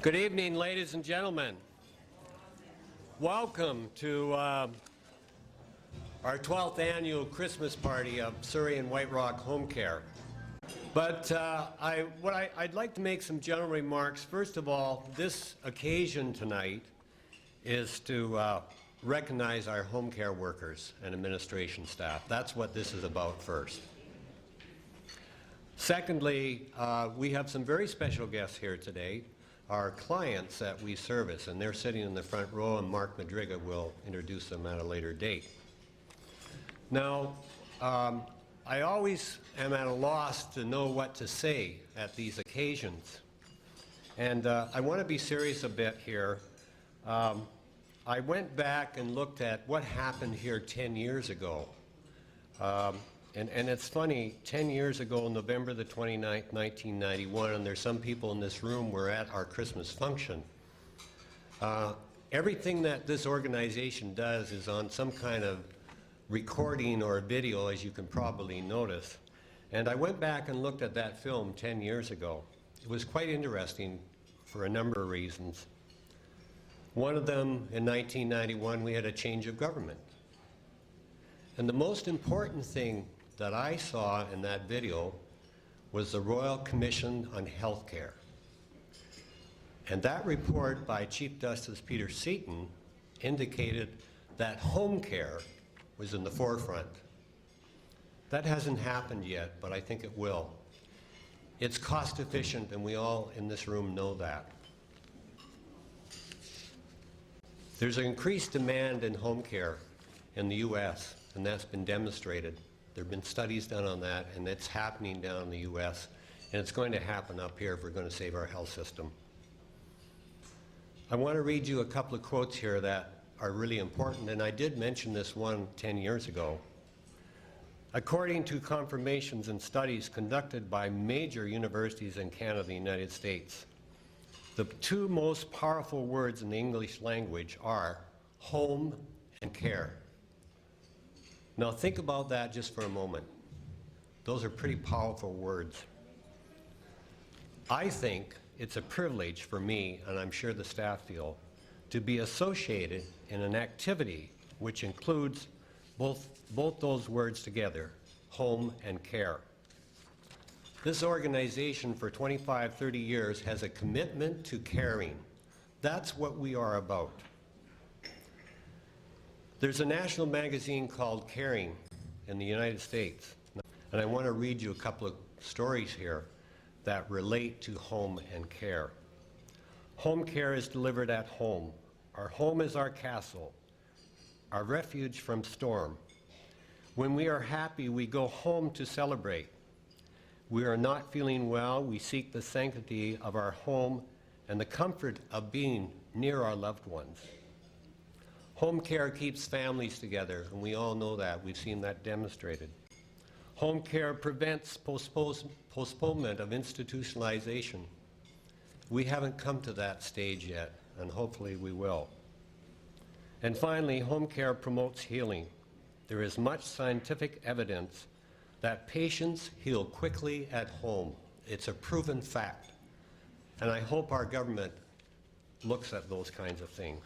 Good evening, ladies and gentlemen. Welcome to our 12th annual Christmas party of Surrey and White Rock Home Care. But I'd like to make some general remarks. First of all, this occasion tonight is to recognize our home care workers and administration staff. That's what this is about first. Secondly, we have some very special guests here today, our clients that we service, and they're sitting in the front row, and Mark Madriga will introduce them at a later date. Now, I always am at a loss to know what to say at these occasions, and I want to be serious a bit here. I went back and looked at what happened here 10 years ago. And it's funny, 10 years ago, November the 29th, 1991, and there's some people in this room were at our Christmas function. Everything that this organization does is on some kind of recording or video, as you can probably notice. And I went back and looked at that film 10 years ago. It was quite interesting for a number of reasons. One of them, in 1991, we had a change of government. And the most important thing that I saw in that video was the Royal Commission on Health Care. And that report by Chief Justice Peter Seaton indicated that home care was in the forefront. That hasn't happened yet, but I think it will. It's cost efficient, and we all in this room know that. There's an increased demand in home care in the U.S., and that's been demonstrated. There have been studies done on that, and it's happening down in the U.S., and it's going to happen up here if we're going to save our health system. I want to read you a couple of quotes here that are really important, and I did mention this one 10 years ago. According to confirmations and studies conducted by major universities in Canada and the United States, the two most powerful words in the English language are home and care. Now think about that just for a moment. Those are pretty powerful words. I think it's a privilege for me, and I'm sure the staff feel, to be associated in an activity which includes both those words together, home and care. This organization for 25, 30 years has a commitment to caring. That's what we are about. There's a national magazine called Caring in the United States, and I want to read you a couple of stories here that relate to home and care. Home care is delivered at home. Our home is our castle, our refuge from storm. When we are happy, we go home to celebrate. We are not feeling well, we seek the sanctity of our home and the comfort of being near our loved ones. Home care keeps families together, and we all know that. We've seen that demonstrated. Home care prevents postponement of institutionalization. We haven't come to that stage yet, and hopefully we will. And finally, home care promotes healing. There is much scientific evidence that patients heal quickly at home. It's a proven fact. And I hope our government looks at those kinds of things.